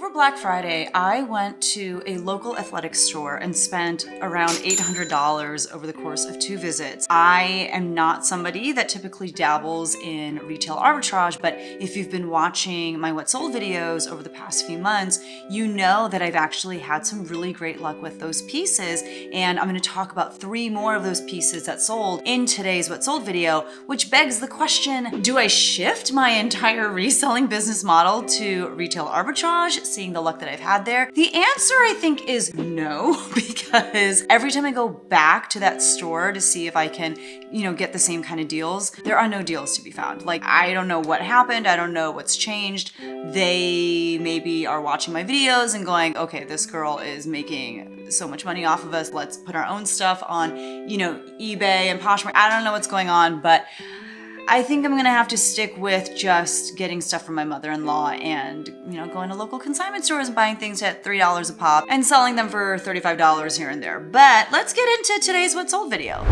For Black Friday, I went to a local athletic store and spent around $800 over the course of 2 visits. I am not somebody that typically dabbles in retail arbitrage, but if you've been watching my What Sold videos over the past few months, you know that I've actually had some really great luck with those pieces, and I'm going to talk about 3 more of those pieces that sold in today's What Sold video, which begs the question, do I shift my entire reselling business model to retail arbitrage, seeing the luck that I've had there? The answer, I think, is no, because every time I go back to that store to see if I can, get the same kind of deals, there are no deals to be found. Like, I don't know what happened. I don't know what's changed. They maybe are watching my videos and going, okay, this girl is making so much money off of us. Let's put our own stuff on, eBay and Poshmark. I don't know what's going on, but I think I'm gonna have to stick with just getting stuff from my mother-in-law and, going to local consignment stores and buying things at $3 a pop and selling them for $35 here and there. But let's get into today's What Sold video.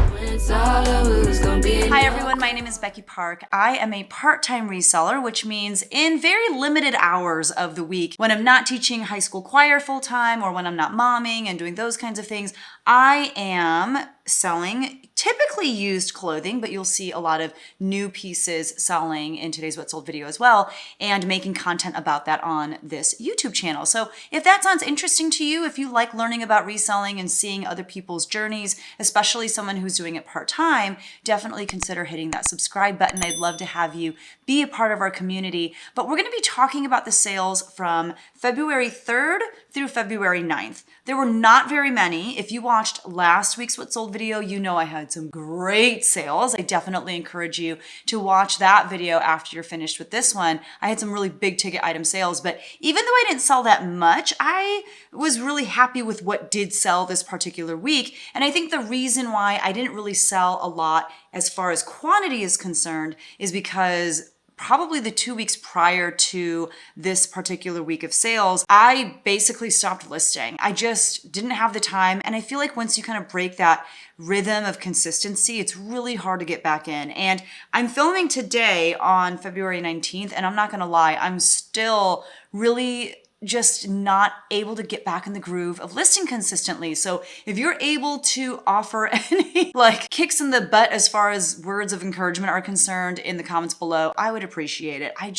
Hi everyone, my name is Becky Park. I am a part-time reseller, which means in very limited hours of the week, when I'm not teaching high school choir full-time or when I'm not momming and doing those kinds of things, I am selling typically used clothing, but you'll see a lot of new pieces selling in today's What Sold video as well, and making content about that on this YouTube channel. So if that sounds interesting to you, if you like learning about reselling and seeing other people's journeys, especially someone who's doing it part-time, definitely consider hitting that subscribe button. I'd love to have you be a part of our community. But we're going to be talking about the sales from February 3rd through February 9th. There were not very many. If you watched last week's What Sold video, you know I had some great sales. I definitely encourage you to watch that video after you're finished with this one. I had some really big ticket item sales, but even though I didn't sell that much, I was really happy with what did sell this particular week. And I think the reason why I didn't really sell a lot as far as quantity is concerned is because probably the 2 weeks prior to this particular week of sales, I basically stopped listing. I just didn't have the time. And I feel like once you kind of break that rhythm of consistency, it's really hard to get back in. And I'm filming today on February 19th, and I'm not gonna lie, I'm still really just not able to get back in the groove of listing consistently. So if you're able to offer any kicks in the butt as far as words of encouragement are concerned in the comments below, I would appreciate it. I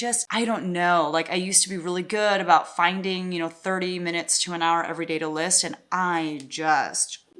don't know. I used to be really good about finding, 30 minutes to an hour every day to list, and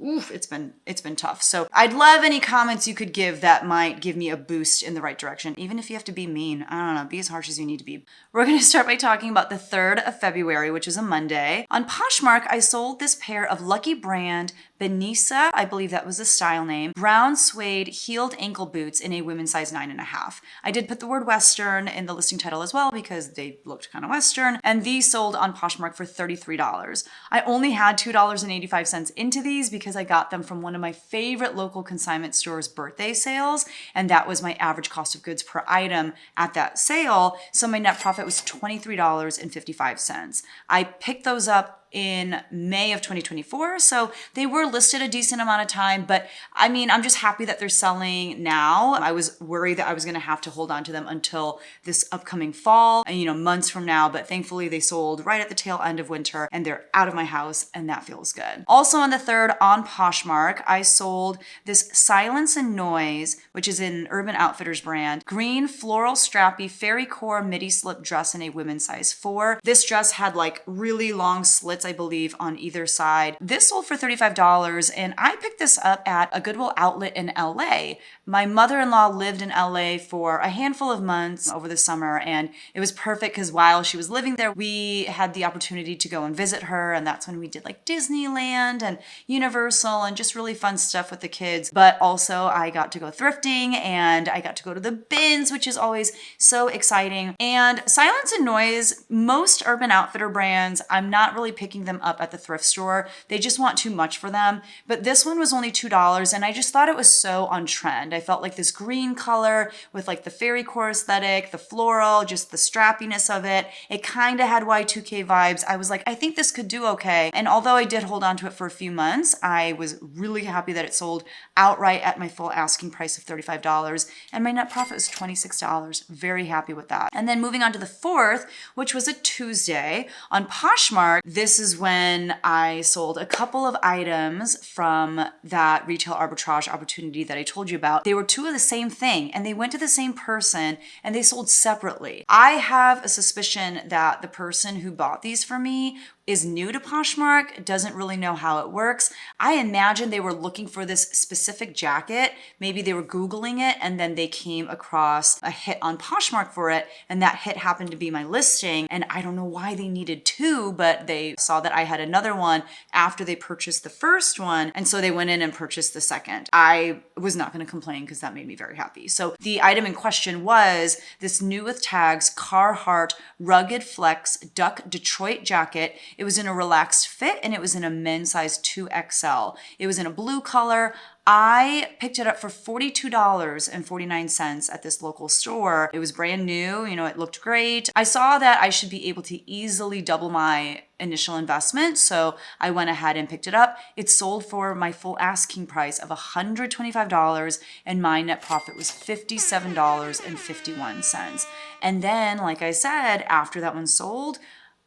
it's been tough. So I'd love any comments you could give that might give me a boost in the right direction, even if you have to be mean. I don't know, be as harsh as you need to be. We're gonna start by talking about the 3rd of February, which is a Monday. On Poshmark, I sold this pair of Lucky Brand Benissa, I believe that was the style name, brown suede heeled ankle boots in a women's size 9.5. I did put the word Western in the listing title as well because they looked kind of Western, and these sold on Poshmark for $33. I only had $2.85 into these because I got them from one of my favorite local consignment stores' birthday sales, and that was my average cost of goods per item at that sale, so my net profit was $23.55. I picked those up in May of 2024. So they were listed a decent amount of time, but I'm just happy that they're selling now. I was worried that I was going to have to hold on to them until this upcoming fall and, months from now, but thankfully they sold right at the tail end of winter and they're out of my house, and that feels good. Also on the 3rd on Poshmark, I sold this Silence and Noise, which is an Urban Outfitters brand, green floral strappy fairy core midi slip dress in a women's size 4. This dress had really long slits, I believe, on either side. This sold for $35, and I picked this up at a Goodwill outlet in LA. My mother-in-law lived in LA for a handful of months over the summer, and it was perfect because while she was living there, we had the opportunity to go and visit her, and that's when we did Disneyland and Universal and just really fun stuff with the kids. But also I got to go thrifting and I got to go to the bins, which is always so exciting. And Silence and Noise, most Urban Outfitter brands, I'm not really picking them up at the thrift store. They just want too much for them. But this one was only $2, and I just thought it was so on trend. I felt like this green color with like the fairy core aesthetic, the floral, just the strappiness of it. It kind of had Y2K vibes. I was like, I think this could do okay. And although I did hold on to it for a few months, I was really happy that it sold outright at my full asking price of $35. And my net profit was $26. Very happy with that. And then moving on to the 4th, which was a Tuesday on Poshmark, this is when I sold a couple of items from that retail arbitrage opportunity that I told you about. They were two of the same thing and they went to the same person and they sold separately. I have a suspicion that the person who bought these for me is new to Poshmark, doesn't really know how it works. I imagine they were looking for this specific jacket. Maybe they were Googling it and then they came across a hit on Poshmark for it and that hit happened to be my listing. And I don't know why they needed two, but they saw that I had another one after they purchased the first one. And so they went in and purchased the second. I was not gonna complain because that made me very happy. So the item in question was this new with tags Carhartt Rugged Flex Duck Detroit jacket. It was in a relaxed fit and it was in a men's size 2XL. It was in a blue color. I picked it up for $42.49 at this local store. It was brand new, it looked great. I saw that I should be able to easily double my initial investment, so I went ahead and picked it up. It sold for my full asking price of $125 and my net profit was $57.51. And then, like I said, after that one sold,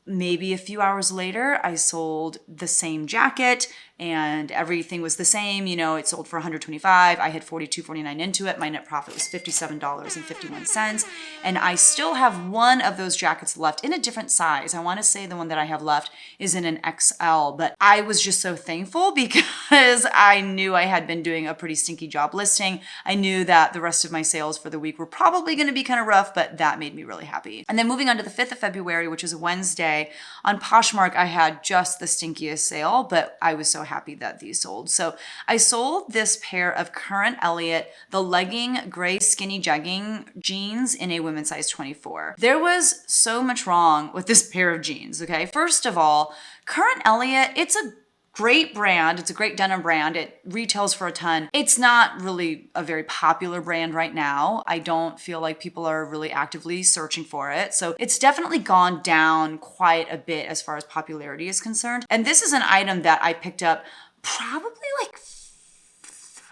maybe a few hours later, I sold the same jacket and everything was the same. It sold for $125. I had $42.49 into it. My net profit was $57.51. And I still have one of those jackets left in a different size. I want to say the one that I have left is in an XL, but I was just so thankful because I knew I had been doing a pretty stinky job listing. I knew that the rest of my sales for the week were probably going to be kind of rough, but that made me really happy. And then moving on to the 5th of February, which is a Wednesday, on Poshmark, I had just the stinkiest sale, but I was so happy that these sold. So I sold this pair of current Elliott, the legging gray skinny jegging jeans in a women's size 24. There was so much wrong with this pair of jeans, okay? First of all, current Elliott, it's a great brand. It's a great denim brand. It retails for a ton. It's not really a very popular brand right now. I don't feel like people are really actively searching for it. So it's definitely gone down quite a bit as far as popularity is concerned. And this is an item that I picked up probably like,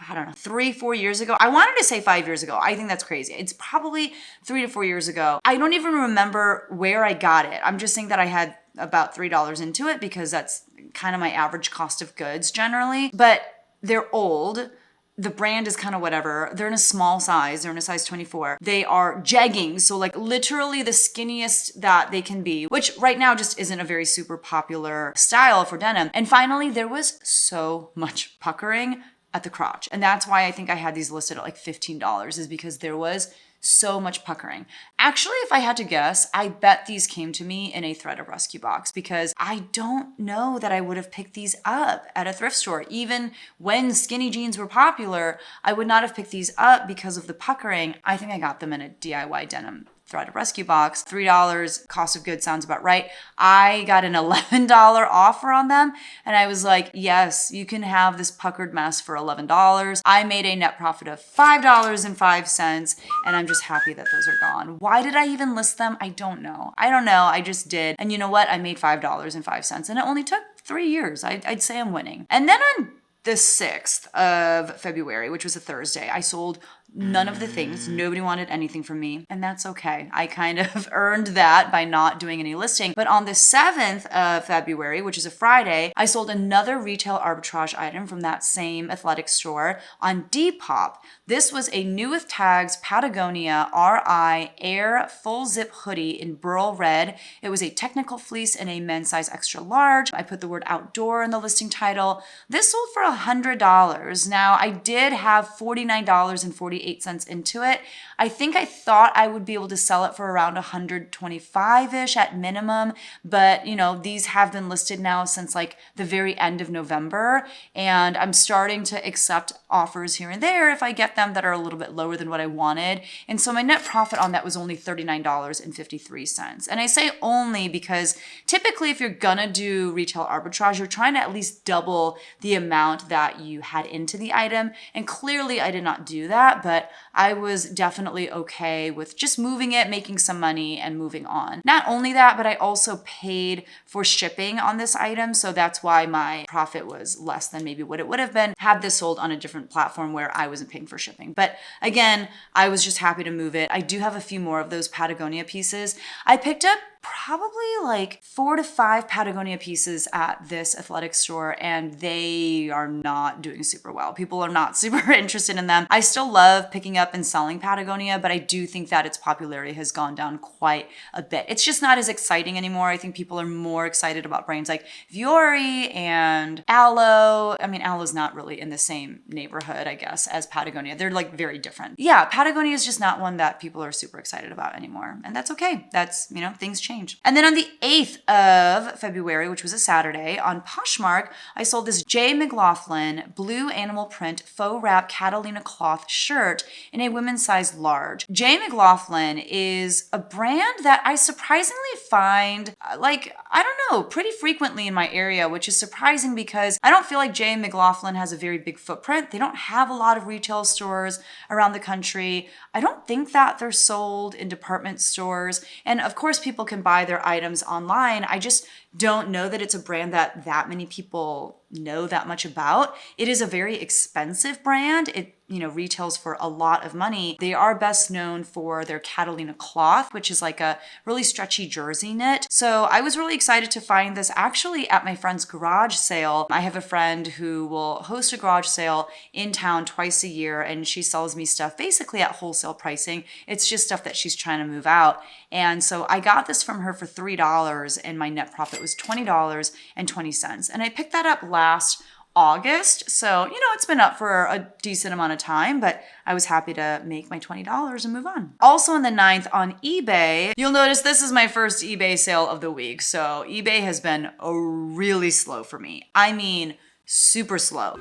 I don't know, 3-4 years ago. I wanted to say 5 years ago. I think that's crazy. It's probably 3 to 4 years ago. I don't even remember where I got it. I'm just saying that I had about $3 into it because that's kind of my average cost of goods generally. But they're old. The brand is kind of whatever. They're in a small size. They're in a size 24. They are jeggings. So like literally the skinniest that they can be, which right now just isn't a very super popular style for denim. And finally, there was so much puckering at the crotch. And that's why I think I had these listed at like $15 is because there was so much puckering. Actually, if I had to guess, I bet these came to me in a ThredUp rescue box because I don't know that I would have picked these up at a thrift store. Even when skinny jeans were popular, I would not have picked these up because of the puckering. I think I got them in a DIY denim ThredUp rescue box. $3 cost of goods sounds about right. I got an $11 offer on them and I was like, yes, you can have this puckered mess for $11. I made a net profit of $5.05 and I'm just happy that those are gone. Why did I even list them? I don't know. I just did. And you know what? I made $5.05 and it only took 3 years. I'd say I'm winning. And then on the 6th of February, which was a Thursday, I sold none of the things. Nobody wanted anything from me, and that's okay. I kind of earned that by not doing any listing. But on the 7th of February, which is a Friday, I sold another retail arbitrage item from that same athletic store on Depop. This was a new with tags Patagonia RI Air full zip hoodie in burl red. It was a technical fleece in a men's size extra large. I put the word outdoor in the listing title. This sold for $100. Now, I did have $49.48 into it. I think I thought I would be able to sell it for around 125-ish at minimum, but these have been listed now since like the very end of November, and I'm starting to accept offers here and there if I get them that are a little bit lower than what I wanted. And so my net profit on that was only $39.53. And I say only because typically if you're gonna do retail arbitrage, you're trying to at least double the amount that you had into the item. And clearly I did not do that, but but I was definitely okay with just moving it, making some money, and moving on. Not only that, but I also paid for shipping on this item, so that's why my profit was less than maybe what it would have been had this sold on a different platform where I wasn't paying for shipping. But again, I was just happy to move it. I do have a few more of those Patagonia pieces. I picked up probably like 4 to 5 Patagonia pieces at this athletic store, and they are not doing super well. People are not super interested in them. I still love picking up and selling Patagonia, but I do think that its popularity has gone down quite a bit. It's just not as exciting anymore. I think people are more excited about brands like Vuori and Aloe. I mean, Aloe's not really in the same neighborhood, I guess, as Patagonia. They're like very different. Yeah, Patagonia is just not one that people are super excited about anymore. And that's okay. That's, you know, things change. And then on the 8th of February, which was a Saturday, on Poshmark, I sold this J. McLaughlin blue animal print faux wrap Catalina cloth shirt in a women's size large. J. McLaughlin is a brand that I surprisingly find, like, I don't know, pretty frequently in my area, which is surprising because I don't feel like J. McLaughlin has a very big footprint. They don't have a lot of retail stores around the country. I don't think that they're sold in department stores. And of course, people can buy their items online. I just don't know that it's a brand that many people know that much about. It is a very expensive brand. It, you know, retails for a lot of money. They are best known for their Catalina cloth, which is like a really stretchy jersey knit. So I was really excited to find this actually at my friend's garage sale. I have a friend who will host a garage sale in town twice a year, and she sells me stuff basically at wholesale pricing. It's just stuff that she's trying to move out. And so I got this from her for $3, and my net profit was $20.20. And I picked that up last August. So, you know, it's been up for a decent amount of time, but I was happy to make my $20 and move on. Also on the 9th on eBay, you'll notice this is my first eBay sale of the week. So eBay has been really slow for me. I mean, super slow.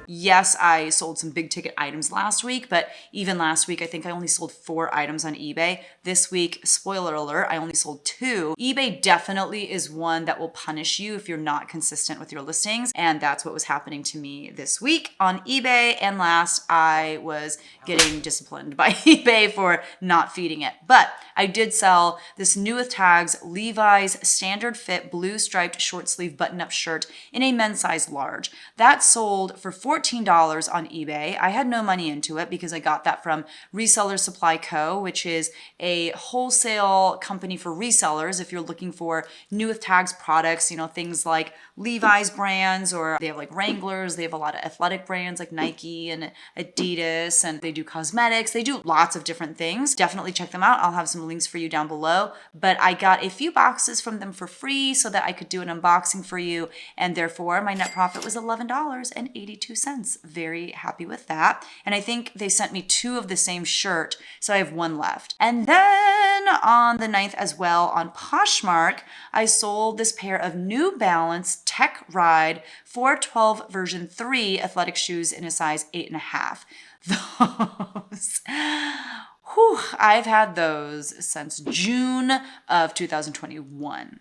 Yes, I sold some big ticket items last week, but even last week, I think I only sold 4 items on eBay. This week, spoiler alert, I only sold 2. eBay definitely is one that will punish you if you're not consistent with your listings. And that's what was happening to me this week on eBay. And last, I was getting disciplined by eBay for not feeding it. But I did sell this new with tags Levi's standard fit blue striped short sleeve button up shirt in a men's size large. That sold for $14 on eBay. I had no money into it because I got that from Reseller Supply Co., which is a wholesale company for resellers. If you're looking for new with tags products, you know, things like Levi's brands, or they have like Wranglers. They have a lot of athletic brands like Nike and Adidas, and they do cosmetics. They do lots of different things. Definitely check them out. I'll have some links for you down below. But I got a few boxes from them for free so that I could do an unboxing for you. And therefore, my net profit was $11.82. Very happy with that. And I think they sent me 2 of the same shirt, so I have 1 left. And then on the 9th as well, on Poshmark, I sold this pair of New Balance Tech Ride 412 version 3 athletic shoes in a size 8.5. Those, I've had those since June of 2021.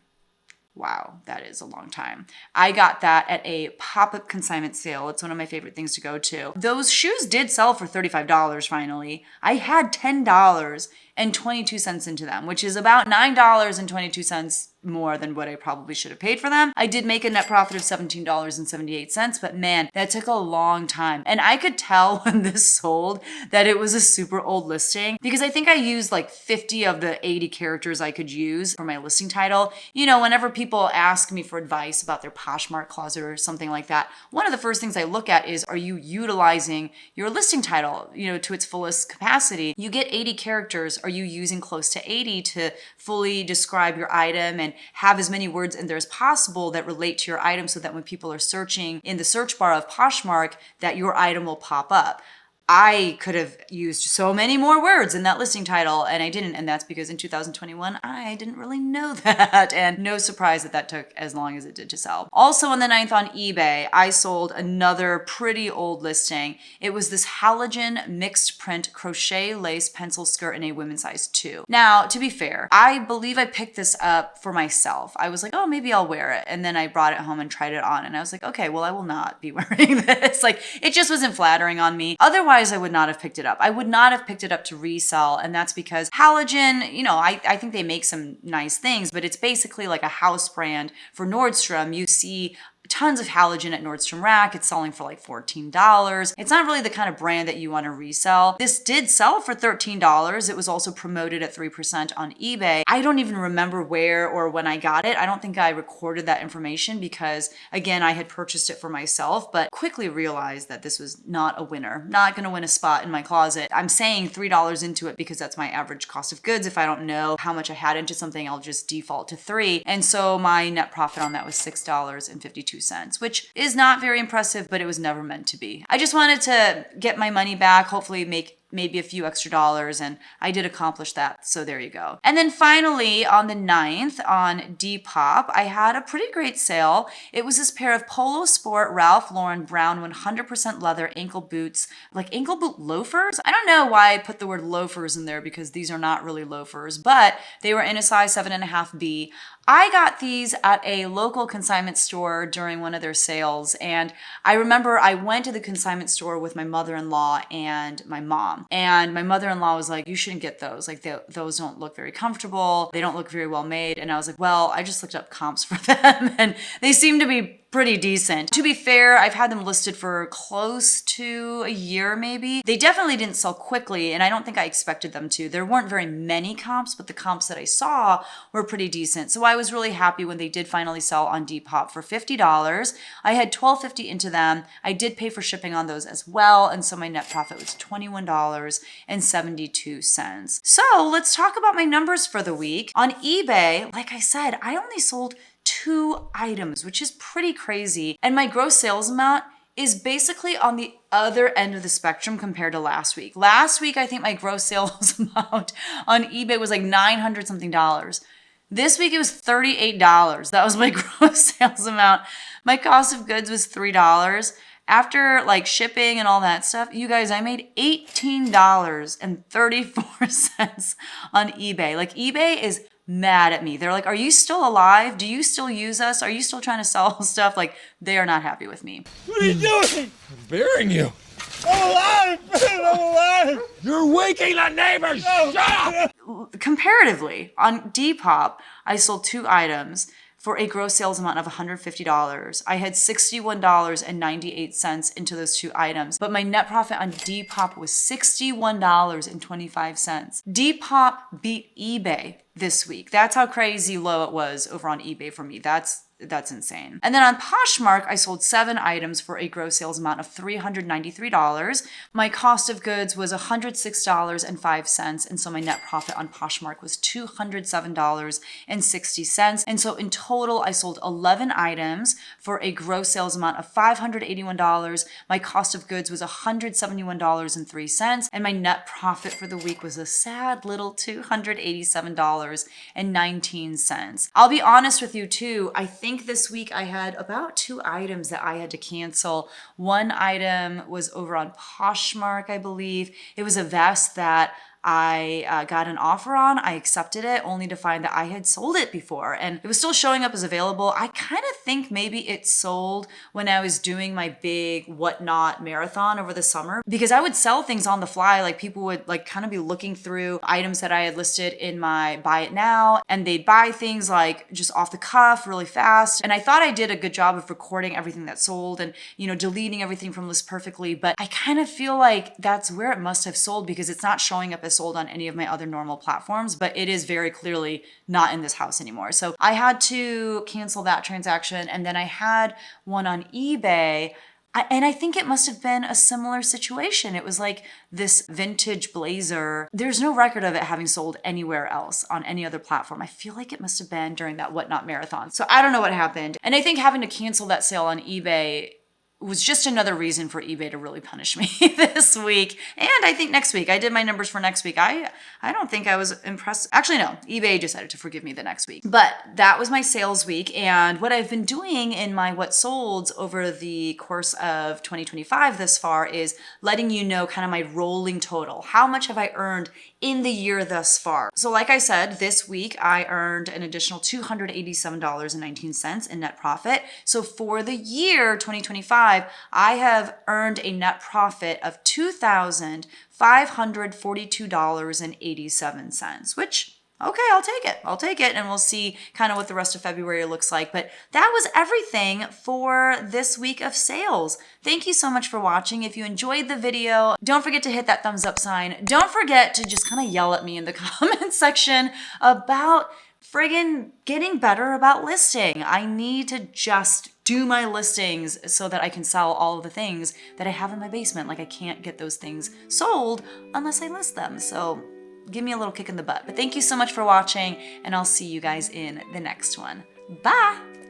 Wow, that is a long time. I got that at a pop-up consignment sale. It's one of my favorite things to go to. Those shoes did sell for $35 finally. I had $10.22 into them, which is about $9.22 more than what I probably should have paid for them. I did make a net profit of $17.78, but man, that took a long time. And I could tell when this sold that it was a super old listing because I think I used like 50 of the 80 characters I could use for my listing title. You know, whenever people ask me for advice about their Poshmark closet or something like that, one of the first things I look at is, are you utilizing your listing title, you know, to its fullest capacity? You get 80 characters. Are you using close to 80 to fully describe your item and have as many words in there as possible that relate to your item so that when people are searching in the search bar of Poshmark, that your item will pop up? I could have used so many more words in that listing title and I didn't. And that's because in 2021, I didn't really know that. And no surprise that that took as long as it did to sell. Also on the 9th on eBay, I sold another pretty old listing. It was this Halogen mixed print crochet lace pencil skirt in a women's size 2. Now, to be fair, I believe I picked this up for myself. I was like, oh, maybe I'll wear it. And then I brought it home and tried it on. And I was like, okay, well, I will not be wearing this. Like, it just wasn't flattering on me. Otherwise, I would not have picked it up. I would not have picked it up to resell. And that's because Halogen, you know, I think they make some nice things, but it's basically like a house brand for Nordstrom. You see tons of Halogen at Nordstrom Rack. It's selling for like $14. It's not really the kind of brand that you want to resell. This did sell for $13. It was also promoted at 3% on eBay. I don't even remember where or when I got it. I don't think I recorded that information because, again, I had purchased it for myself, but quickly realized that this was not a winner. Not going to win a spot in my closet. I'm saying $3 into it because that's my average cost of goods. If I don't know how much I had into something, I'll just default to $3. And so my net profit on that was $6.52. Which is not very impressive, but it was never meant to be. I just wanted to get my money back, hopefully make maybe a few extra dollars, and I did accomplish that, so there you go. And then finally, on the 9th, on Depop, I had a pretty great sale. It was this pair of Polo Sport Ralph Lauren brown 100% leather ankle boots, like ankle boot loafers. I don't know why I put the word loafers in there because these are not really loafers, but they were in a size 7.5B. I got these at a local consignment store during one of their sales, and I remember I went to the consignment store with my mother-in-law and my mom. And my mother-in-law was like, you shouldn't get those. Like, those don't look very comfortable. They don't look very well made. And I was like, well, I just looked up comps for them and they seem to be pretty decent. To be fair, I've had them listed for close to a year maybe. They definitely didn't sell quickly, and I don't think I expected them to. There weren't very many comps, but the comps that I saw were pretty decent. So I was really happy when they did finally sell on Depop for $50. I had $12.50 into them. I did pay for shipping on those as well, and so my net profit was $21.72. So let's talk about my numbers for the week. On eBay, like I said, I only sold 2 items, which is pretty crazy. And my gross sales amount is basically on the other end of the spectrum compared to last week. Last week, I think my gross sales amount on eBay was like $900 something. This week it was $38. That was my gross sales amount. My cost of goods was $3. After like shipping and all that stuff, you guys, I made $18.34 on eBay. Like, eBay is mad at me. They're like, are you still alive? Do you still use us? Are you still trying to sell stuff? Like, they are not happy with me. What are you doing? I'm burying you. I'm alive! I'm alive! You're waking the neighbors! Shut up! Comparatively, on Depop, I sold 2 items for a gross sales amount of $150. I had $61.98 into those 2 items, but my net profit on Depop was $61.25. Depop beat eBay this week. That's how crazy low it was over on eBay for me. That's insane. And then on Poshmark, I sold 7 items for a gross sales amount of $393. My cost of goods was $106.05. And so my net profit on Poshmark was $207.60. And so in total, I sold 11 items for a gross sales amount of $581. My cost of goods was $171.03. And my net profit for the week was a sad little $287.19. I'll be honest with you too. I think this week I had about 2 items that I had to cancel. One item was over on Poshmark, I believe. It was a vest that I got an offer on. I accepted it only to find that I had sold it before and it was still showing up as available. I kind of think maybe it sold when I was doing my big whatnot marathon over the summer because I would sell things on the fly. Like, people would like kind of be looking through items that I had listed in my buy it now and they'd buy things like just off the cuff really fast. And I thought I did a good job of recording everything that sold and, you know, deleting everything from lists perfectly. But I kind of feel like that's where it must have sold because it's not showing up as sold on any of my other normal platforms, but it is very clearly not in this house anymore. So I had to cancel that transaction. And then I had one on eBay. And I think it must have been a similar situation. It was like this vintage blazer. There's no record of it having sold anywhere else on any other platform. I feel like it must have been during that whatnot marathon. So I don't know what happened. And I think having to cancel that sale on eBay was just another reason for eBay to really punish me this week. And I think next week. I did my numbers for next week. I don't think I was impressed. Actually, no. eBay decided to forgive me the next week. But that was my sales week. And what I've been doing in my what solds over the course of 2025 this far is letting you know kind of my rolling total. How much have I earned in the year thus far? So like I said, this week I earned an additional $287.19 in net profit. So for the year 2025, I have earned a net profit of $2,542.87, which, okay, I'll take it. I'll take it, and we'll see kind of what the rest of February looks like. But that was everything for this week of sales. Thank you so much for watching. If you enjoyed the video, don't forget to hit that thumbs up sign. Don't forget to just kind of yell at me in the comment section about friggin' getting better about listing. I need to just do my listings so that I can sell all of the things that I have in my basement. Like, I can't get those things sold unless I list them. So give me a little kick in the butt. But thank you so much for watching, and I'll see you guys in the next one. Bye!